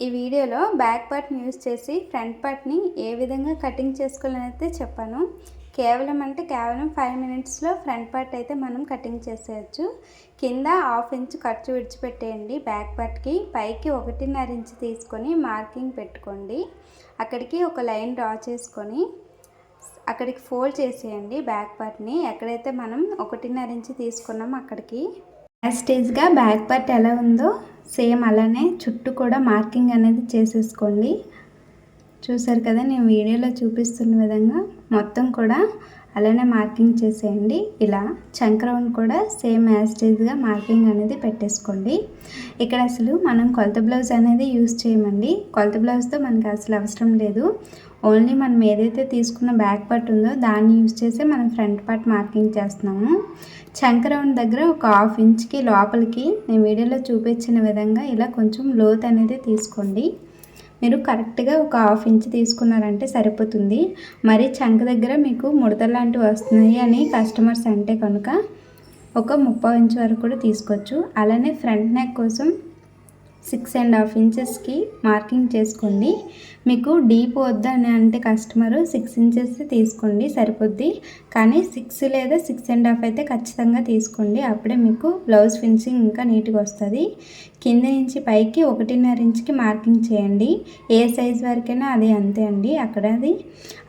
ఈ వీడియోలో బ్యాక్ పార్ట్ని యూజ్ చేసి ఫ్రంట్ పార్ట్ని ఏ విధంగా కటింగ్ చేసుకోవాలని అయితే చెప్పాను. కేవలం 5 మినిట్స్లో ఫ్రంట్ పార్ట్ అయితే మనం కటింగ్ చేసేయచ్చు. కింద 1/2 ఇంచ్ ఖర్చు విడిచిపెట్టేయండి. బ్యాక్ పార్ట్కి పైకి 1.5 ఇంచ్ తీసుకొని మార్కింగ్ పెట్టుకోండి. అక్కడికి ఒక లైన్ డ్రా చేసుకొని అక్కడికి ఫోల్డ్ చేసేయండి. బ్యాక్ పార్ట్ని ఎక్కడైతే మనం 1.5 ఇంచ్ తీసుకున్నామో అక్కడికి యాస్టేజ్గా బ్యాక్ పార్ట్ ఎలా ఉందో సేమ్ అలానే చుట్టూ కూడా మార్కింగ్ అనేది చేసేసుకోండి. చూసారు కదా, నేను వీడియోలో చూపిస్తున్న విధంగా మొత్తం కూడా అలానే మార్కింగ్ చేసేయండి. ఇలా చంక రౌండ్ కూడా సేమ్ యాస్టేజ్గా మార్కింగ్ అనేది పెట్టేసుకోండి. ఇక్కడ అసలు మనం కొలత బ్లౌజ్ అనేది యూజ్ చేయమండి. కొలత బ్లౌజ్తో మనకి అసలు అవసరం లేదు. ఓన్లీ మనం ఏదైతే తీసుకున్న బ్యాక్ పార్ట్ ఉందో దాన్ని యూజ్ చేసి మనం ఫ్రంట్ పార్ట్ మార్కింగ్ చేస్తున్నాము. చంక రౌండ్ దగ్గర ఒక 1/2 ఇంచ్కి లోపలికి నేను వీడియోలో చూపించిన విధంగా ఇలా కొంచెం లోత్ అనేది తీసుకోండి. మీరు కరెక్ట్గా ఒక 1/2 ఇంచ్ తీసుకున్నారంటే సరిపోతుంది. మరి చంక దగ్గర మీకు ముడతలు లాంటివి వస్తున్నాయి అని కస్టమర్స్ అంటే కనుక ఒక 3/4 ఇంచ్ వరకు కూడా తీసుకోవచ్చు. అలానే ఫ్రంట్ నెక్ కోసం 6.5 ఇంచెస్కి మార్కింగ్ చేసుకోండి. మీకు డీప్ వద్దని అంటే కస్టమరు 6 ఇంచెస్ తీసుకోండి, సరిపోద్ది. కానీ 6 లేదా 6.5 అయితే ఖచ్చితంగా తీసుకోండి. అప్పుడే మీకు బ్లౌజ్ ఫినిషింగ్ ఇంకా నీట్గా వస్తుంది. కింద నుంచి పైకి 1.5 ఇంచ్కి మార్కింగ్ చేయండి. ఏ సైజ్ వరకైనా అది అంతే అండి అక్కడ అది.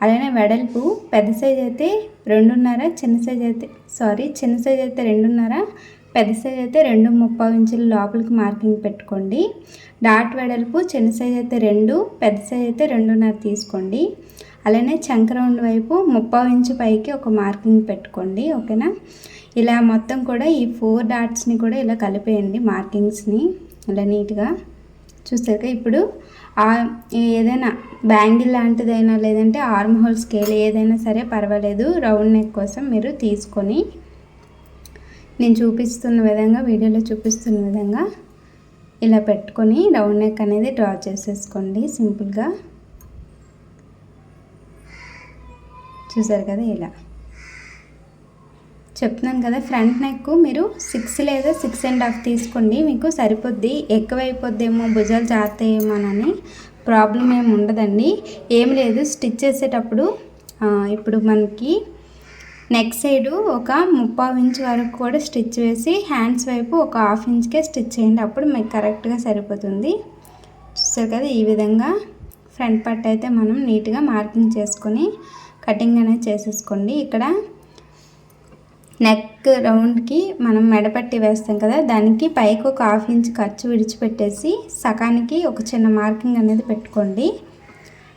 అలానే వెడల్పు పెద్ద సైజ్ అయితే 2.5, చిన్న సైజ్ అయితే 2.5, పెద్ద సైజ్ అయితే 2.35 ఇంచుల లోపలికి మార్కింగ్ పెట్టుకోండి. డాట్ వెడల్పు చిన్న సైజ్ అయితే 2, పెద్ద సైజ్ అయితే 2.5 తీసుకోండి. అలానే చంక రౌండ్ వైపు 3/4 ఇంచు పైకి ఒక మార్కింగ్ పెట్టుకోండి. ఓకేనా? ఇలా మొత్తం కూడా ఈ 4 డాట్స్ని కూడా ఇలా కలిపేయండి, మార్కింగ్స్ని ఇలా నీట్గా. చూసాక ఇప్పుడు ఏదైనా బ్యాంగిల్ లాంటిదైనా లేదంటే ఆర్మ్ హోల్ స్కేల్ ఏదైనా సరే పర్వాలేదు, రౌండ్ నెక్ కోసం మీరు తీసుకొని నేను చూపిస్తున్న విధంగా వీడియోలో చూపిస్తున్న విధంగా ఇలా పెట్టుకొని రౌండ్ నెక్ అనేది డ్రా చేసేసుకోండి సింపుల్గా. చూసారు కదా, ఇలా చెప్తున్నాను కదా, ఫ్రంట్ నెక్ మీరు 6 లేదా 6.5 తీసుకోండి, మీకు సరిపోద్ది. ఎక్కువైపోద్దేమో, భుజాలు జారుతాయేమోనని ప్రాబ్లం ఏమి ఉండదండి. ఏం లేదు, స్టిచ్ చేసేటప్పుడు ఇప్పుడు మనకి నెక్ సైడు ఒక 3/4 ఇంచ్ వరకు కూడా స్టిచ్ వేసి హ్యాండ్స్ వైపు ఒక 1/2 ఇంచ్కే స్టిచ్ చేయండి. అప్పుడు మీకు కరెక్ట్గా సరిపోతుంది. చూస్తారు కదా, ఈ విధంగా ఫ్రంట్ పార్ట్ అయితే మనం నీట్గా మార్కింగ్ చేసుకొని కటింగ్ అనేది చేసేసుకోండి. ఇక్కడ నెక్ రౌండ్కి మనం మెడపట్టి వేస్తాం కదా, దానికి పైకి ఒక 1/2 ఇంచ్ ఖర్చు విడిచిపెట్టేసి సకానికి ఒక చిన్న మార్కింగ్ అనేది పెట్టుకోండి.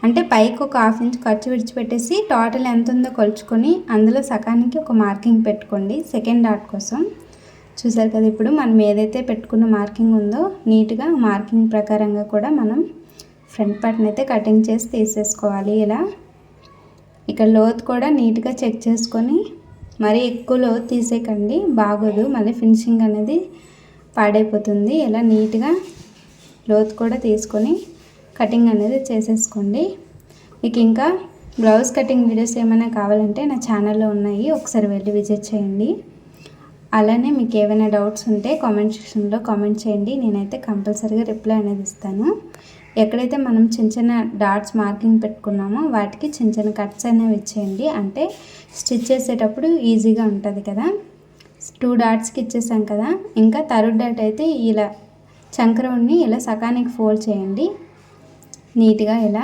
అంటే పైకి ఒక 1/2 ఇంచ్ ఖర్చు విడిచిపెట్టేసి టోటల్ ఎంత ఉందో కొలుచుకొని అందులో సకానికి ఒక మార్కింగ్ పెట్టుకోండి సెకండ్ డాట్ కోసం. చూసారు కదా, ఇప్పుడు మనం ఏదైతే పెట్టుకున్న మార్కింగ్ ఉందో నీట్గా మార్కింగ్ ప్రకారంగా కూడా మనం ఫ్రంట్ పార్ట్ని అయితే కటింగ్ చేసి తీసేసుకోవాలి. ఇలా ఇక్కడ లోత్ కూడా నీట్గా చెక్ చేసుకొని, మరీ ఎక్కువ లోత్ తీసేయకండి, బాగోదు, మళ్ళీ ఫినిషింగ్ అనేది పాడైపోతుంది. ఇలా నీట్గా లోత్ కూడా తీసుకొని కటింగ్ అనేది చేసేసుకోండి. మీకు ఇంకా బ్లౌజ్ కటింగ్ వీడియోస్ ఏమైనా కావాలంటే నా ఛానల్లో ఉన్నాయి, ఒకసారి వెళ్ళి విజిట్ చేయండి. అలానే మీకు ఏమైనా డౌట్స్ ఉంటే కామెంట్ సెక్షన్లో కామెంట్ చేయండి, నేనైతే కంపల్సరీగా రిప్లై అనేది ఇస్తాను. ఎక్కడైతే మనం చిన్న చిన్న డాట్స్ మార్కింగ్ పెట్టుకున్నామో వాటికి చిన్న చిన్న కట్స్ అనేవి ఇచ్చేయండి, అంటే స్టిచ్ చేసేటప్పుడు ఈజీగా ఉంటుంది కదా. 2 డాట్స్కి ఇచ్చేసాం కదా. ఇంకా థర్డ్ డాట్ అయితే ఇలా చంక రౌండ్ని ఇలా సకానికి ఫోల్డ్ చేయండి నీట్గా. ఇలా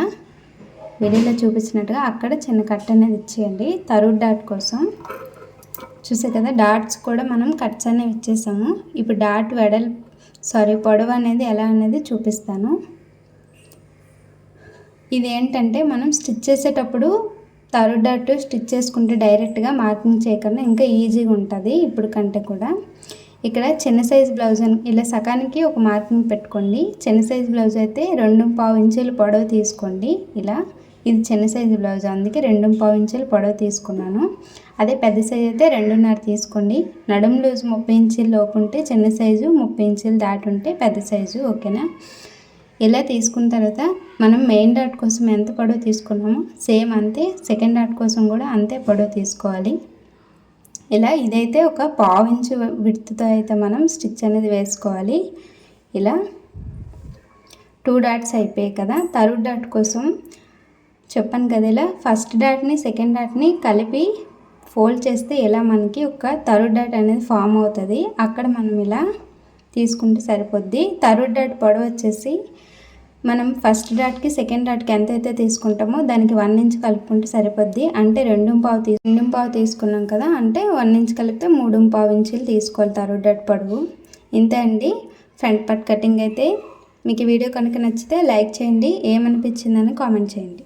వీడియోలో చూపించినట్టుగా అక్కడ చిన్న కట్ అనేది ఇచ్చేయండి థర్డ్ డాట్ కోసం. చూసే కదా, డాట్స్ కూడా మనం కట్స్ అనేవి ఇచ్చేసాము. ఇప్పుడు డాట్ పొడవు అనేది ఎలా అనేది చూపిస్తాను. ఇదేంటంటే మనం స్టిచ్ చేసేటప్పుడు థర్డ్ డాట్ స్టిచ్ చేసుకుంటే డైరెక్ట్గా మార్కింగ్ చేయకుండా ఇంకా ఈజీగా ఉంటుంది ఇప్పుడు కంటే కూడా. ఇక్కడ చిన్న సైజ్ బ్లౌజ్ అని ఇలా సకానికి ఒక మార్కింగ్ పెట్టుకోండి. చిన్న సైజ్ బ్లౌజ్ అయితే 2.5 ఇంచుల పొడవు తీసుకోండి. ఇలా ఇది చిన్న సైజు బ్లౌజ్, అందుకే 2.5 ఇంచుల పొడవు తీసుకున్నాను. అదే పెద్ద సైజ్ అయితే 2.5 తీసుకోండి. నడుము లూజ్ 30 ఇంచుల లోపు ఉంటే చిన్న సైజు, 30 ఇంచులు దాటి ఉంటే పెద్ద సైజు. ఓకేనా? ఇలా తీసుకున్న తర్వాత మనం మెయిన్ డాట్ కోసం ఎంత పొడవు తీసుకున్నామో సేమ్ అంతే సెకండ్ డాట్ కోసం కూడా అంతే పొడవు తీసుకోవాలి. ఇలా ఇదైతే ఒక 1/2 ఇంచు విడ్త్తో అయితే మనం స్టిచ్ అనేది వేసుకోవాలి. ఇలా 2 డాట్స్ అయిపోయాయి కదా. థర్డ్ డాట్ కోసం చెప్పాను కదా, ఇలా ఫస్ట్ డాట్ని సెకండ్ డాట్ని కలిపి ఫోల్డ్ చేస్తే ఇలా మనకి ఒక థర్డ్ డాట్ అనేది ఫామ్ అవుతుంది. అక్కడ మనం ఇలా తీసుకుంటే సరిపోద్ది. థర్డ్ డాట్ పొడవు వచ్చేసి మనం ఫస్ట్ డాట్కి సెకండ్ డాట్కి ఎంతైతే తీసుకుంటామో దానికి 1 ఇంచ్ కలుపుకుంటే సరిపోద్ది. అంటే 2.5 తీసుకున్నాం కదా, అంటే 1 ఇంచ్ కలిపితే 3.5 ఇంచులు తీసుకోవాలి థర్డ్ డాట్ పొడవు. ఇంతే అండి ఫ్రంట్ పార్ట్ కటింగ్ అయితే. మీకు ఈ వీడియో కనుక నచ్చితే లైక్ చేయండి, ఏమనిపించిందని కామెంట్ చేయండి.